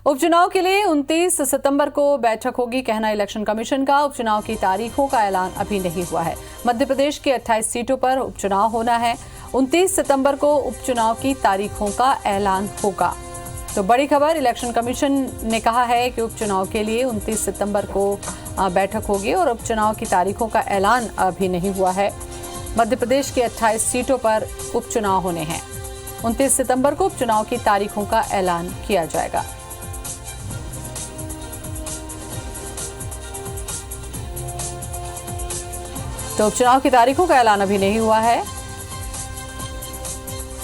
उपचुनाव के लिए 29 सितंबर को बैठक होगी, कहना इलेक्शन कमीशन का। उपचुनाव की तारीखों का ऐलान अभी नहीं हुआ है। मध्य प्रदेश की 28 सीटों पर उपचुनाव होना है। 29 सितंबर को उपचुनाव की तारीखों का ऐलान होगा। तो बड़ी खबर, इलेक्शन कमीशन ने कहा है कि उपचुनाव के लिए 29 सितंबर को बैठक होगी और उपचुनाव की तारीखों का ऐलान अभी नहीं हुआ है। मध्य प्रदेश की 28 सीटों पर उपचुनाव होने हैं। 29 सितंबर को उपचुनाव की तारीखों का ऐलान किया जाएगा। तो उपचुनाव की तारीखों का ऐलान अभी नहीं हुआ है।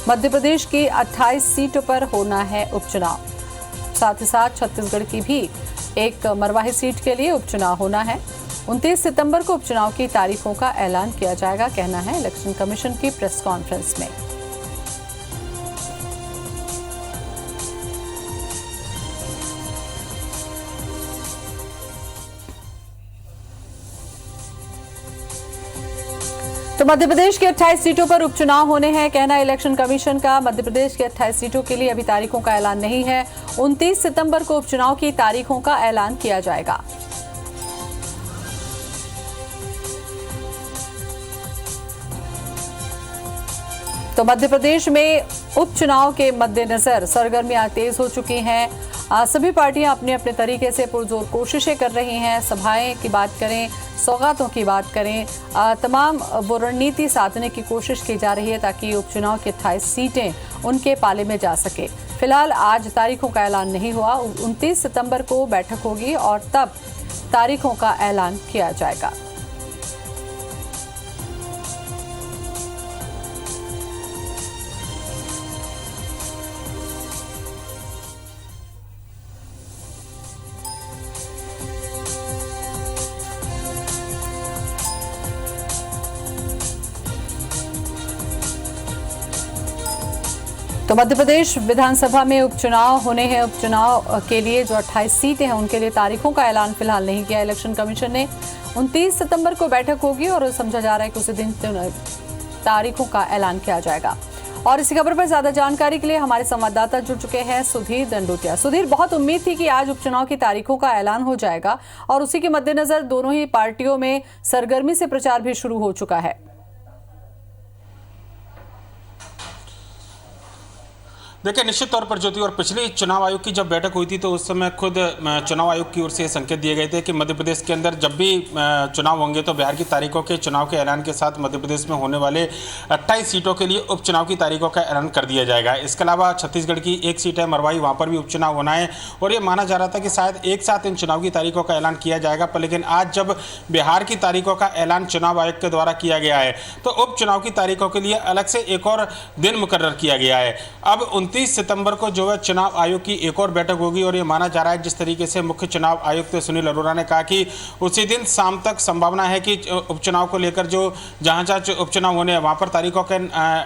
मध्य प्रदेश की 28 सीटों पर होना है उपचुनाव। साथ ही साथ छत्तीसगढ़ की भी एक मरवाही सीट के लिए उपचुनाव होना है। 29 सितंबर को उपचुनाव की तारीखों का ऐलान किया जाएगा, कहना है इलेक्शन कमीशन की प्रेस कॉन्फ्रेंस में। तो मध्य प्रदेश के 28 सीटों पर उपचुनाव होने हैं, कहना इलेक्शन कमीशन का। मध्य प्रदेश के 28 सीटों के लिए अभी तारीखों का ऐलान नहीं है। 29 सितंबर को उपचुनाव की तारीखों का ऐलान किया जाएगा। तो मध्य प्रदेश में उपचुनाव के मद्देनजर सरगर्मियां तेज हो चुकी हैं। सभी पार्टियां अपने अपने तरीके से पुरजोर कोशिशें कर रही हैं। सभाएं की बात करें, सौगातों की बात करें, तमाम वो रणनीति साधने की कोशिश की जा रही है ताकि उपचुनाव की 28 सीटें उनके पाले में जा सके। फिलहाल आज तारीखों का ऐलान नहीं हुआ। 29 सितंबर को बैठक होगी और तब तारीखों का ऐलान किया जाएगा। तो मध्य प्रदेश विधानसभा में उपचुनाव होने हैं। उपचुनाव के लिए जो 28 सीटें हैं उनके लिए तारीखों का ऐलान फिलहाल नहीं किया इलेक्शन कमीशन ने। 29 सितंबर को बैठक होगी और समझा जा रहा है कि उसी दिन तारीखों का ऐलान किया जाएगा। और इसी खबर पर ज्यादा जानकारी के लिए हमारे संवाददाता जुड़ चुके हैं सुधीर दंडोतिया। सुधीर, बहुत उम्मीद थी कि आज उपचुनाव की तारीखों का ऐलान हो जाएगा और उसी के मद्देनजर दोनों ही पार्टियों में सरगर्मी से प्रचार भी शुरू हो चुका है। देखिए, निश्चित तौर पर ज्योति, और पिछले चुनाव आयोग की जब बैठक हुई थी तो उस समय खुद चुनाव आयोग की ओर से संकेत दिए गए थे कि मध्य प्रदेश के अंदर जब भी चुनाव होंगे तो बिहार की तारीखों के चुनाव के ऐलान के साथ मध्य प्रदेश में होने वाले 28 सीटों के लिए उपचुनाव की तारीखों का ऐलान कर दिया जाएगा। इसके अलावा छत्तीसगढ़ की एक सीट है मरवाही, वहाँ पर भी उपचुनाव होना है और ये माना जा रहा था कि शायद एक साथ इन चुनाव की तारीखों का ऐलान किया जाएगा। पर लेकिन आज जब बिहार की तारीखों का ऐलान चुनाव आयोग के द्वारा किया गया है तो उपचुनाव की तारीखों के लिए अलग से एक और दिन मुकर्रर किया गया है। अब 29 सितंबर को जो है चुनाव आयोग की एक और बैठक होगी और ये माना जा रहा है, जिस तरीके से मुख्य चुनाव आयुक्त सुनील अरोड़ा ने कहा कि उसी दिन शाम तक संभावना है कि उपचुनाव को लेकर जो जहां उपचुनाव होने हैं वहां पर तारीखों का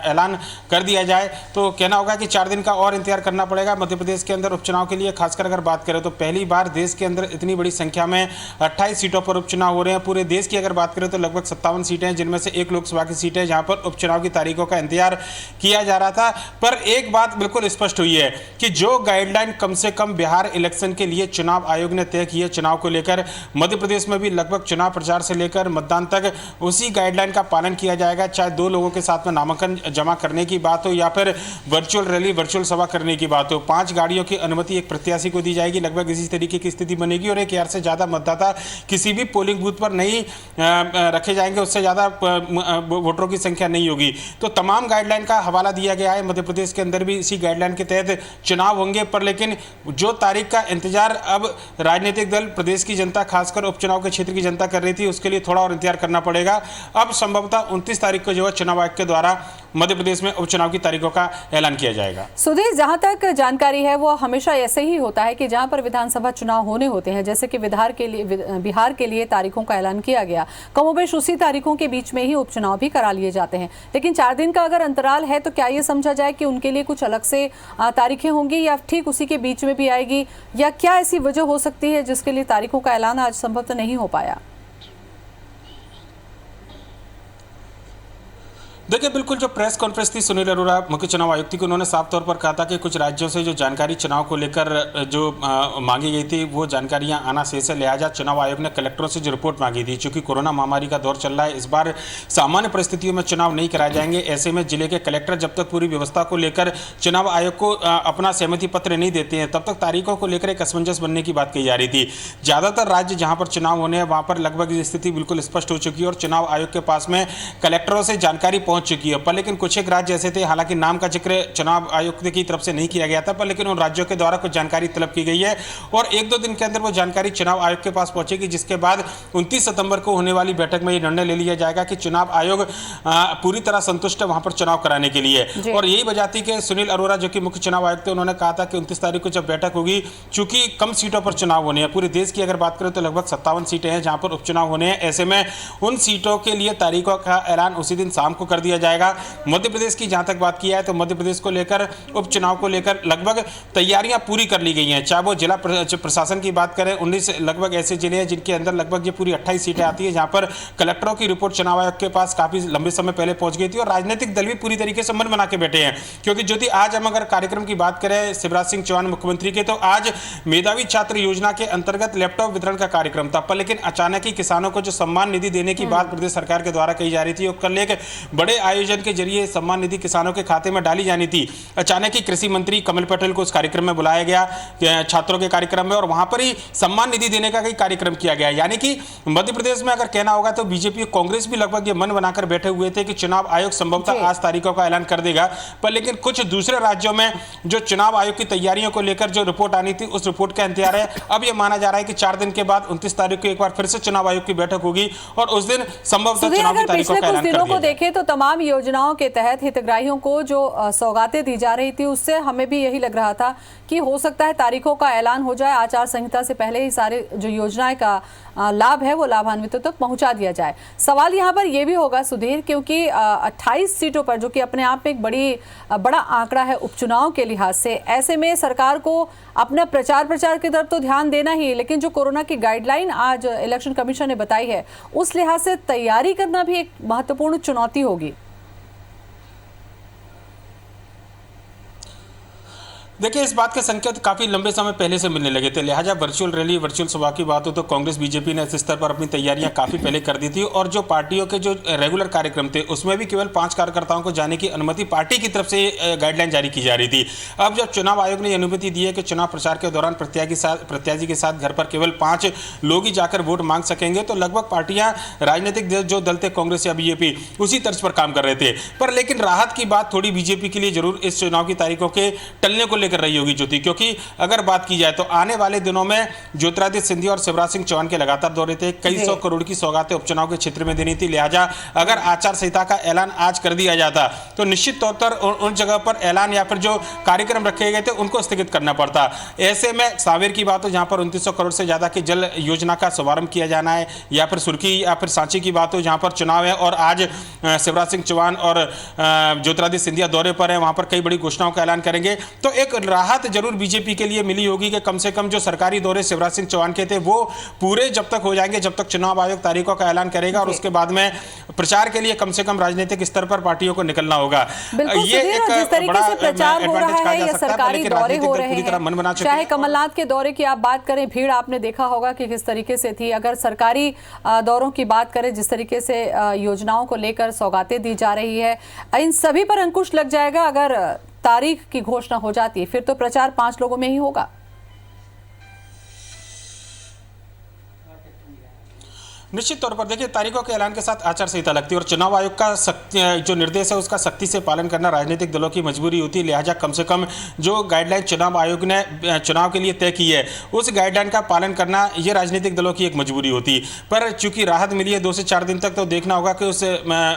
ऐलान कर दिया जाए। तो कहना होगा कि 4 दिन का और इंतजार करना पड़ेगा मध्य प्रदेश के अंदर उपचुनाव के लिए। खासकर अगर बात करें तो पहली बार देश के अंदर इतनी बड़ी संख्या में 28 सीटों पर उपचुनाव हो रहे हैं। पूरे देश की अगर बात करें तो लगभग 57 सीटें हैं, जिनमें से एक लोकसभा की सीट है जहां पर उपचुनाव की तारीखों का इंतजार किया जा रहा था। पर एक बात बिल्कुल स्पष्ट हुई है कि जो गाइडलाइन कम से कम बिहार इलेक्शन के लिए चुनाव आयोग ने तय की है, चुनाव को लेकर मध्य प्रदेश में भी लगभग चुनाव प्रचार से लेकर मतदान तक उसी गाइडलाइन का पालन किया जाएगा। चाहे 2 लोगों के साथ में नामांकन जमा करने की बात हो या फिर वर्चुअल रैली, वर्चुअल सभा करने की बात हो, 5 गाड़ियों की अनुमति एक प्रत्याशी को दी जाएगी। लगभग इसी तरीके की स्थिति बनेगी और 1000 से ज्यादा मतदाता किसी भी पोलिंग बूथ पर नहीं रखे जाएंगे, उससे ज्यादा वोटरों की संख्या नहीं होगी। तो तमाम गाइडलाइन का हवाला दिया गया है। मध्य प्रदेश के अंदर भी इसी गाइडलाइन के तहत चुनाव होंगे। पर लेकिन जो तारीख का इंतजार अब राजनीतिक दल, प्रदेश की जनता, खासकर उपचुनाव के क्षेत्र की जनता कर रही थी, उसके लिए थोड़ा और इंतजार करना पड़ेगा। अब संभवतः 29 तारीख को जो है चुनाव आयोग के द्वारा मध्य प्रदेश में उपचुनाव की तारीखों का ऐलान किया जाएगा। सुधीर, जहां तक जानकारी है वो हमेशा ऐसे ही होता है कि जहां पर विधानसभा चुनाव होने होते हैं, जैसे कि बिहार के लिए तारीखों का ऐलान किया गया, कमोबेश उसी तारीखों के बीच में ही उपचुनाव भी करा लिए जाते हैं। लेकिन 4 दिन का अगर अंतराल है तो क्या ये समझा जाए कि उनके लिए कुछ अलग से तारीखें होंगी या ठीक उसी के बीच में भी आएगी, या क्या ऐसी वजह हो सकती है जिसके लिए तारीखों का ऐलान आज संभवतः नहीं हो पाया? देखिए, बिल्कुल जो प्रेस कॉन्फ्रेंस थी सुनील अरोड़ा मुख्य चुनाव आयुक्त की, उन्होंने साफ तौर पर कहा था कि कुछ राज्यों से जो जानकारी चुनाव को लेकर जो मांगी गई थी वो जानकारियां आना शेष है। लिहाजा चुनाव आयोग ने कलेक्टरों से जो रिपोर्ट मांगी थी, चूंकि कोरोना महामारी का दौर चल रहा है, इस बार सामान्य परिस्थितियों में चुनाव नहीं कराए जाएंगे। ऐसे में जिले के कलेक्टर जब तक पूरी व्यवस्था को लेकर चुनाव आयोग को अपना सहमति पत्र नहीं देते हैं, तब तक तारीखों को लेकर एक असमंजस बनने की बात कही जा रही थी। ज्यादातर राज्य जहां पर चुनाव होने हैं वहां पर लगभग स्थिति बिल्कुल स्पष्ट हो चुकी है और चुनाव आयोग के पास में कलेक्टरों से जानकारी पहुंच चुकी है। पर लेकिन कुछ एक राज्य ऐसे थे, हालांकि नाम का जिक्र चुनाव आयुक्त की तरफ से नहीं किया गया था, पर लेकिन उन राज्यों के द्वारा कुछ जानकारी तलब की गई है और एक दो दिन के अंदर वो जानकारी चुनाव आयोग के पास पहुंचेगी, जिसके बाद 29 सितंबर को होने वाली बैठक में ये निर्णय ले लिया जाएगा कि चुनाव आयोग पूरी तरह संतुष्ट है वहां पर चुनाव कराने के लिए। और यही वजह थी कि सुनील अरोड़ा जो कि मुख्य चुनाव आयुक्त थे, उन्होंने कहा था कि 29 तारीख को जब बैठक होगी, चूंकि कम सीटों पर चुनाव होने हैं, पूरे देश की अगर बात करें तो लगभग 57 सीटें हैं जहां पर उपचुनाव होने हैं। ऐसे में उन सीटों के लिए तारीखों का ऐलान उसी दिन शाम को कर दिया जाएगा। मध्य प्रदेश की जहां तक बात की है तो मध्य प्रदेश को लेकर उपचुनाव को लेकर लगभग तैयारियां पूरी कर ली गई हैं। चाहे वो जिला प्रशासन की बात करें, 19 लगभग ऐसे जिले हैं जिनके अंदर लगभग ये पूरी 28 सीटें आती है, जहां पर कलेक्टरों की रिपोर्ट चुनाव आयोग के पास काफी लंबे समय पहले पहुंच गई थी और राजनीतिक दल भी पूरी तरीके से मन बना के बैठे हैं। क्योंकि ज्योति, आज हम अगर कार्यक्रम की बात करें शिवराज सिंह चौहान मुख्यमंत्री के, तो आज मेधावी छात्र योजना के अंतर्गत लैपटॉप वितरण का कार्यक्रम था, पर लेकिन अचानक ही किसानों को जो सम्मान निधि देने की बात प्रदेश सरकार के द्वारा कही जा रही थी और कल एक बड़े आयोजन के जरिए सम्मान निधि किसानों के खाते में डाली जानी थी, अचानक ही कृषि मंत्री कमल पटेल को उस कार्यक्रम में बुलाया गया, छात्रों के कार्यक्रम में, और वहां पर ही सम्मान निधि देने का कार्यक्रम किया गया। यानी कि मध्य प्रदेश में अगर कहना होगा तो बीजेपी और कांग्रेस भी लगभग ये मन बनाकर बैठे हुए थे कि चुनाव आयोग संभवतः आज तारीखों का ऐलान कर देगा, पर लेकिन कुछ दूसरे राज्यों में जो चुनाव आयोग की तैयारियों को लेकर जो रिपोर्ट आनी थी उस रिपोर्ट का इंतजार है। अब यह माना जा रहा है कि 4 दिन के बाद 29 तारीख को एक बार फिर से चुनाव आयोग की बैठक होगी और उस दिन संभवतः चुनाव की तारीखों का ऐलान कर दिया जाएगा। देखें तो तमाम योजनाओं के तहत हितग्राहियों को जो सौगातें दी जा रही थी, उससे हमें भी यही लग रहा था कि हो सकता है तारीखों का ऐलान हो जाए, आचार संहिता से पहले ही सारे जो योजनाएं का लाभ है वो लाभान्वितों तक पहुंचा दिया जाए। सवाल यहां पर यह भी होगा सुधीर, क्योंकि 28 सीटों पर, जो कि अपने आप में एक बड़ा आंकड़ा है उपचुनाव के लिहाज से, ऐसे में सरकार को अपना प्रचार की तरफ तो ध्यान देना ही, लेकिन जो कोरोना की गाइडलाइन आज इलेक्शन कमीशन ने बताई है उस लिहाज से तैयारी करना भी एक महत्वपूर्ण चुनौती होगी। देखिए, इस बात के संकेत काफी लंबे समय पहले से मिलने लगे थे। लिहाजा वर्चुअल रैली, वर्चुअल सभा की बात हो तो कांग्रेस बीजेपी ने इस स्तर पर अपनी तैयारियां काफी पहले कर दी थी और जो पार्टियों के जो रेगुलर कार्यक्रम थे उसमें भी केवल 5 कार्यकर्ताओं को जाने की अनुमति पार्टी की तरफ से गाइडलाइन जारी की जा रही थी। अब जब चुनाव आयोग ने अनुमति दी है कि चुनाव प्रचार के दौरान प्रत्याशी के साथ घर पर केवल 5 लोग ही जाकर वोट मांग सकेंगे, तो लगभग पार्टियां, राजनीतिक जो दल थे कांग्रेस या बीजेपी, उसी तर्ज पर काम कर रहे थे। पर लेकिन राहत की बात थोड़ी बीजेपी के लिए जरूर इस चुनाव की तारीखों के टलने को कर रही होगी ज्योति, क्योंकि अगर बात की जाए तो आने वाले दिनों में ज्योतिरादित्य सिंधिया और शिवराज सिंह चौहान के लगातार दौरे थे, कई 100 करोड़ की सौगातें उपचुनाव के क्षेत्र में देनी थी। लिहाजा अगर आचार संहिता का ऐलान आज कर दिया जाता तो निश्चित तौर पर उन जगह पर ऐलान या फिर जो कार्यक्रम रखे गए थे उनको स्थगित करना पड़ता। ऐसे में सांवेर की बात हो जहां पर 2900 करोड़ से ज्यादा की जल योजना का शुभारंभ किया जाना है, या फिर सुर्खी या फिर सांची की बात हो जहां पर चुनाव है और आज शिवराज सिंह चौहान और ज्योतिरादित्य सिंधिया दौरे पर है, वहां पर कई बड़ी घोषणाओं का ऐलान करेंगे, तो एक राहत जरूर बीजेपी के लिए मिली होगी कि कम से कम जो सरकारी दौरे शिवराज सिंह चौहान के थे वो पूरे जब तक हो जाएंगे, जब तक चुनाव आयोग तारीखों का ऐलान करेगा, और उसके बाद में प्रचार के लिए कम से कम राजनीतिक स्तर पर पार्टियों को निकलना होगा। ये एक जिस तरीके से प्रचार हो रहा है, ये सरकारी दौरे हो रहे हैं, चाहे कमलनाथ के दौरे की आप बात करें, भीड़ आपने देखा होगा कि किस तरीके से थी। अगर सरकारी दौरों की बात करें, जिस तरीके से योजनाओं को लेकर सौगातें दी जा रही है, इन सभी पर अंकुश लग जाएगा। अगर तारीख की घोषणा हो जाती है फिर तो प्रचार 5 लोगों में ही होगा। निश्चित तौर पर देखिए, तारीखों के ऐलान के साथ आचार संहिता लगती है और चुनाव आयोग का जो निर्देश है उसका सख्ती से पालन करना राजनीतिक दलों की मजबूरी होती है। लिहाजा कम से कम जो गाइडलाइन चुनाव आयोग ने चुनाव के लिए तय की है उस गाइडलाइन का पालन करना ये राजनीतिक दलों की एक मजबूरी होती। पर चूंकि राहत मिली है 2 से 4 दिन तक, तो देखना होगा कि उस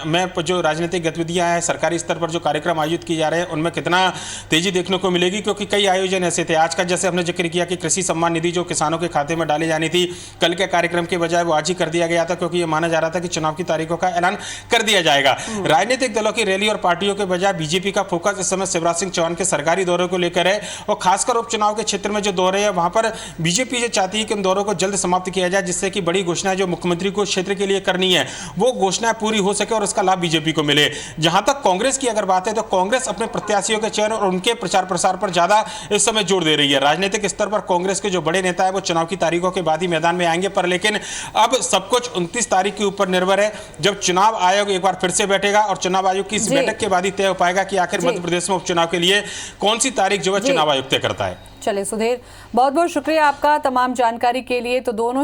में जो राजनीतिक गतिविधियां हैं, सरकारी स्तर पर जो कार्यक्रम आयोजित किए जा रहे हैं, उनमें कितना तेजी देखने को मिलेगी। क्योंकि कई आयोजन ऐसे थे, आज का जैसे हमने जिक्र किया कि कृषि सम्मान निधि जो किसानों के खाते में डाली जानी थी, कल के कार्यक्रम के बजाय वो आज ही कर दिया दिया गया था, क्योंकि ये माना जा रहा था कि चुनाव की तारीखों का ऐलान कर दिया जाएगा। राजनीतिक दलों की रैली और पार्टियों के बजाय बीजेपी का फोकस इस समय शिवराज सिंह चौहान के सरकारी दौरे को लेकर है, और खासकर उपचुनाव के क्षेत्र में जो दौरे हैं वहां पर बीजेपी ये चाहती है कि उन दौरों को जल्द समाप्त किया जाए, जिससे कि बड़ी घोषणाएं जो मुख्यमंत्री को क्षेत्र के लिए करनी है वो घोषणाएं पूरी हो सके और उसका लाभ बीजेपी को मिले। जहां तक कांग्रेस की अगर बात है तो कांग्रेस अपने प्रत्याशियों के चयन और उनके प्रचार प्रसार पर ज्यादा इस समय जोर दे रही है। राजनीतिक स्तर पर कांग्रेस के जो बड़े नेता है वो चुनाव की तारीखों के बाद ही मैदान में आएंगे, पर लेकिन अब सब कुछ 29 तारीख के ऊपर निर्भर है, जब चुनाव आयोग एक बार फिर से बैठेगा और चुनाव आयोग की इस बैठक के बाद ही तय हो पाएगा कि आखिर मध्य प्रदेश में उपचुनाव के लिए कौन सी तारीख जो है चुनाव आयोग तय करता है। चलिए सुधीर, बहुत बहुत शुक्रिया आपका तमाम जानकारी के लिए। तो दोनों